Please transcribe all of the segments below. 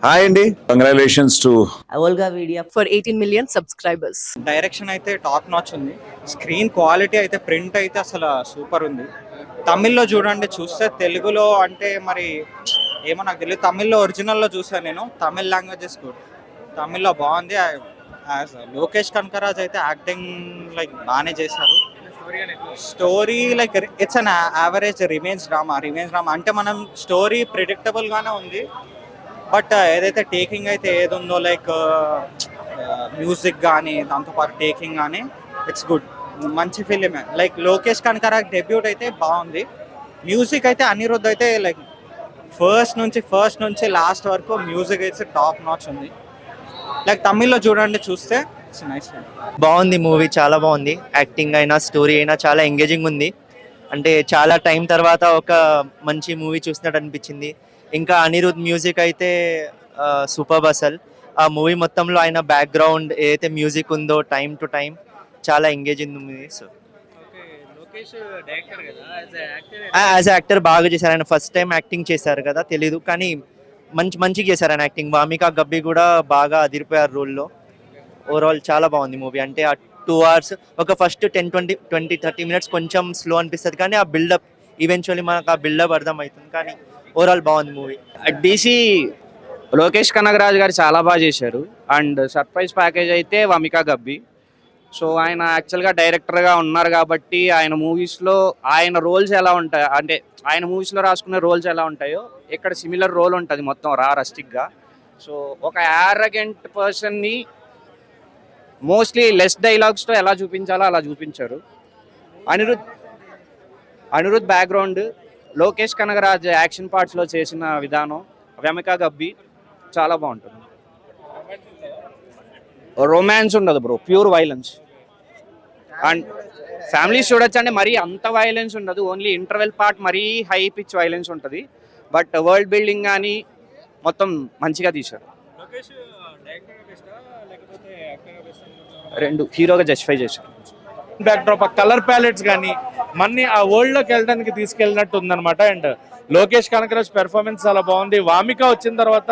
Hi అండి, congratulations to Olga Media for 18 million subscribers. Direction అయితే top notch ఉంది. Screen quality అయితే print అయితే అసలు సూపర్ ఉంది. తమిళ్లో చూడండి, చూస్తే తెలుగులో అంటే మరి ఏమో నాకు తెలియదు. తమిళ్లో ఒరిజినల్లో చూసాను నేను. తమిళ్ లాంగ్వేజెస్ గుడ్, తమిళ్లో బాగుంది. లోకేష్ కనకరాజ్ అయితే యాక్టింగ్ లైక్ బాగానే చేశారు. Story like it's an average revenge drama అంటే మనం స్టోరీ ప్రిడిక్టబుల్ గానే ఉంది. బట్ ఏదైతే టేకింగ్ అయితే ఏది ఉందో లైక్ మ్యూజిక్ కానీ దాంతోపాటు టేకింగ్ కానీ ఇట్స్ గుడ్, మంచి ఫిలిమే. లైక్ లోకేష్ కనకరాజ్ డెబ్యూట్ అయితే బాగుంది. మ్యూజిక్ అయితే అనిరుద్ధ్ అయితే లైక్ ఫస్ట్ నుంచి లాస్ట్ వరకు మ్యూజిక్ అయితే టాప్ నాచ్ ఉంది. లైక్ తమిళ్లో చూడండి, చూస్తే ఇట్స్ నైస్. బాగుంది మూవీ, చాలా బాగుంది. యాక్టింగ్ అయినా స్టోరీ అయినా చాలా ఎంగేజింగ్ ఉంది. అంటే చాలా టైం తర్వాత ఒక మంచి మూవీ చూసినట్టు అనిపించింది. ఇంకా అనిరుద్ మ్యూజిక్ అయితే సూపర్ అసలు. ఆ మూవీ మొత్తంలో ఆయన బ్యాక్గ్రౌండ్ ఏదైతే మ్యూజిక్ ఉందో టైం టు టైం చాలా engaging movie. So as actor బాగా చేశారు. ఆయన ఫస్ట్ టైం యాక్టింగ్ చేశారు కదా, తెలీదు కానీ మంచిగా చేశారు ఆయన యాక్టింగ్. వామికా గబ్బి కూడా బాగా అదిరిపోయారు రోల్లో. ఓవరాల్ చాలా బాగుంది మూవీ. అంటే ఆ 2 hours ఒక ఫస్ట్ 10-20-30 minutes కొంచెం స్లో అనిపిస్తుంది, కానీ ఆ బిల్డప్ ఈవెన్చువల్లీ మనకు ఆ బిల్డప్ అర్థమవుతుంది. కానీ ఓవరాల్ బాగుంది మూవీ. డీసీ లోకేష్ కనగరాజ్ గారు చాలా బాగా చేశారు. అండ్ సర్ప్రైజ్ ప్యాకేజ్ అయితే వమికా గబ్బి. సో ఆయన యాక్చువల్గా డైరెక్టర్గా ఉన్నారు కాబట్టి ఆయన మూవీస్లో ఆయన రోల్స్ ఎలా ఉంటాయి అంటే ఆయన మూవీస్లో రాసుకునే రోల్స్ ఎలా ఉంటాయో ఇక్కడ సిమిలర్ రోల్ ఉంటుంది మొత్తం రస్టిక్గా. సో ఒక యారగెంట్ పర్సన్ని మోస్ట్లీ లెస్ డైలాగ్స్తో ఎలా చూపించాలో అలా చూపించారు. అనిరుద్ బ్యాక్గ్రౌండ్, లోకేష్ కనగరాజ్ యాక్షన్ పార్ట్స్లో చేసిన విధానం, వమికా గబ్బి చాలా బాగుంటుంది. రొమాన్స్ ఉండదు bro, pure violence. And families చూడొచ్చు అంటే మరీ అంత వైలెన్స్ ఉండదు, ఓన్లీ ఇంటర్వెల్ పార్ట్ మరీ హై పిచ్ వైలెన్స్ ఉంటుంది. బట్ వరల్డ్ బిల్డింగ్ కానీ మొత్తం మంచిగా తీశారు. రెండు హీరోగా జస్టిఫై చేశారు. బ్యాక్డ్రాప్ ఆ కలర్ ప్యాలెట్స్ కానీ మన్ని ఆ వరల్డ్ లోకి వెళ్ళడానికి తీసుకెళ్ళినట్టు ఉందన్నమాట. అండ్ లోకేష్ కనకరాజ్ పెర్ఫార్మెన్స్ చాలా బాగుంది. వామిక వచ్చిన తర్వాత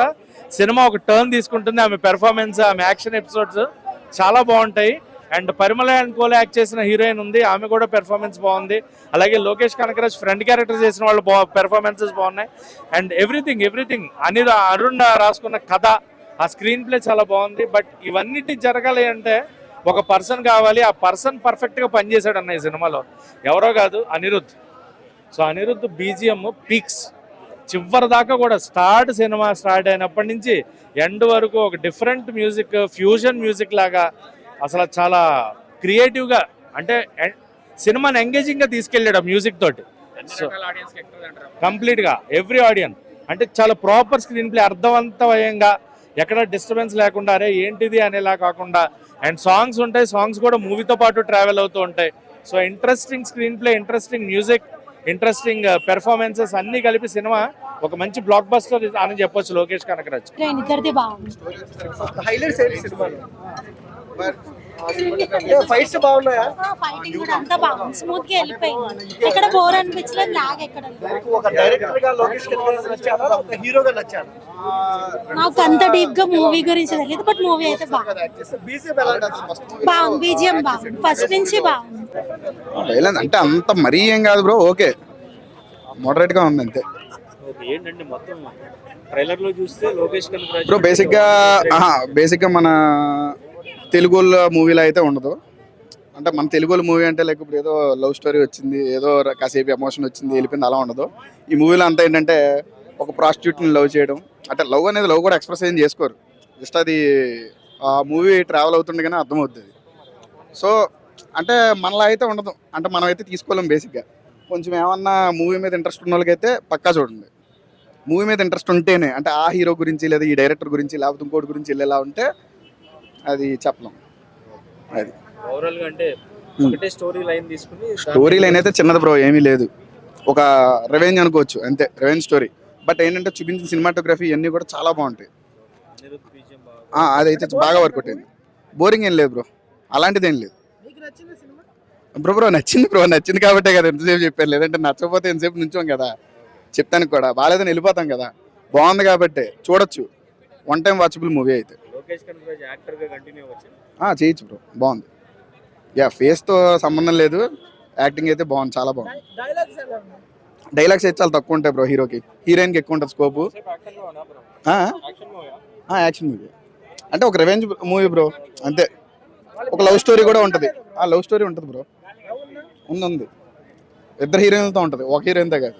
సినిమా ఒక టర్న్ తీసుకుంటుంది. ఆమె పెర్ఫార్మెన్స్, ఆమె యాక్షన్ ఎపిసోడ్స్ చాలా బాగుంటాయి. And Parimala and coal act చేసిన హీరోయిన్ ఉంది, ఆమె కూడా పెర్ఫార్మెన్స్ బాగుంది. అలాగే లోకేష్ కనకరాజ్ ఫ్రెండ్ క్యారెక్టర్ చేసిన వాళ్ళు పెర్ఫార్మెన్సెస్ బాగున్నాయి. అండ్ ఎవ్రీథింగ్ అరుణ్ రాసుకున్న కథ, ఆ స్క్రీన్ ప్లే చాలా బాగుంది. బట్ ఇవన్నిటి జరగాలి అంటే ఒక పర్సన్ కావాలి. ఆ పర్సన్ పర్ఫెక్ట్గా పనిచేశాడు అన్న ఈ సినిమాలో. ఎవరో కాదు, Anirudh. So Anirudh BGM peaks చివరి దాకా కూడా సినిమా స్టార్ట్ అయినప్పటి నుంచి ఎండ్ వరకు ఒక డిఫరెంట్ మ్యూజిక్, ఫ్యూజన్ మ్యూజిక్ లాగా అసలు చాలా క్రియేటివ్గా అంటే సినిమాని ఎంగేజింగ్గా తీసుకెళ్ళాడు ఆ మ్యూజిక్ తోటి. సో కంప్లీట్గా ఎవ్రీ ఆడియన్స్ అంటే చాలా ప్రాపర్ స్క్రీన్ ప్లే, అర్థవంతమయంగా ఎక్కడ డిస్టర్బెన్స్ లేకుండా అరే ఏంటిది అనేలా కాకుండా. అండ్ సాంగ్స్ ఉంటాయి, సాంగ్స్ కూడా మూవీతో పాటు ట్రావెల్ అవుతూ ఉంటాయి. So interesting screen play, interesting music, interesting performances అన్ని కలిపి సినిమా ఒక మంచి బ్లాక్ బస్టర్ అని చెప్పొచ్చు లోకేష్ కనకరాజ్. ఫైట్స్ బాగున్నాయా? ఫైటింగ్ కూడా అంతా బాగుంది, స్మూత్ గా వెళ్ళిపోయింది. ఎక్కడ బోర్ అనిపించలేదు, లాగ్ ఎక్కడ. ఒక డైరెక్టర్ గా లోకేష్ కనకరాజ్ నచ్చాడా, ఒక హీరోగా నచ్చాడా? నాకు అంత డీప్ గా మూవీ గురించి తెలియదు, బట్ మూవీ అయితే బాగుంది. బీజిఎం బాగుంది, ఫస్ట్ నుంచి బాగుంది. అంటే అంత మరీ ఏం కాదు బ్రో, ఓకే మోడరేట్ గా ఉంది అంతే. ఏంటంటే మొత్తం ట్రైలర్ లో చూస్తే లోకేష్ కనకరాజ్ బ్రో బేసిక్గా మన తెలుగు మూవీలో అయితే ఉండదు. అంటే మన తెలుగు మూవీ అంటే లైక్ ఇప్పుడు ఏదో లవ్ స్టోరీ వచ్చింది, ఏదో కాసేపు ఎమోషన్ వచ్చింది వెళ్ళిపోయింది, అలా ఉండదు. ఈ మూవీలో అంతా ఏంటంటే ఒక ప్రాస్టిట్యూట్ని లవ్ చేయడం, అంటే లవ్ అనేది లవ్ కూడా ఎక్స్ప్రెస్ ఏం చేసుకోరు, జస్ట్ అది ఆ మూవీ ట్రావెల్ అవుతుండగానే అర్థమవుతుంది. సో అంటే మనలా అయితే ఉండదు, అంటే మనం అయితే తీసుకోలేం. బేసిక్గా కొంచెం ఏమన్నా మూవీ మీద ఇంట్రెస్ట్ ఉన్న వాళ్ళకైతే పక్కా చూడండి. మూవీ మీద ఇంట్రెస్ట్ ఉంటేనే, అంటే ఆ హీరో గురించి లేదా ఈ డైరెక్టర్ గురించి లేకపోతే ఇంకోటి గురించి వెళ్ళేలా ఉంటే అది చెప్పలేం. అది ఓవరాల్ గా అంటే ఒకటే స్టోరీ లైన్ తీసుకుని, స్టోరీ లైన్ అయితే చిన్నది బ్రో, ఏమీ లేదు. ఒక రెవెంజ్ అనుకోవచ్చు అంతే, రెవెంజ్ స్టోరీ. బట్ ఏంటంటే చూపించిన సినిమాటోగ్రఫీ ఇవన్నీ కూడా చాలా బాగుంటాయి. అదైతే బాగా వర్క్ అవుతుంది. బోరింగ్ ఏం లేదు బ్రో, అలాంటిది ఏం లేదు. నచ్చింది కాబట్టే కదా ఎంతసేపు చెప్పారు, లేదంటే నచ్చకపోతే ఎంతసేపు నుంచోం కదా. చెప్తాను కూడా బాగాలేదని వెళ్ళిపోతాం కదా. బాగుంది కాబట్టి చూడొచ్చు. వన్ టైం వాచబుల్ మూవీ అయితే. చేయొచ్చు బ్రో, బాగుంది. యా, ఫేస్తో సంబంధం లేదు, యాక్టింగ్ అయితే బాగుంది, చాలా బాగుంది. డైలాగ్స్ అయితే చాలా తక్కువ ఉంటాయి బ్రో హీరోకి, హీరోయిన్కి ఎక్కువ ఉంటుంది స్కోపు. యాక్షన్ మూవీ అంటే ఒక రివెంజ్ మూవీ బ్రో, అంతే. ఒక లవ్ స్టోరీ కూడా ఉంటుంది. లవ్ స్టోరీ ఉంటుంది బ్రో, ఉంది. ఇద్దరు హీరోయిన్లతో ఉంటుంది, ఒక హీరోయిన్తో కాదు.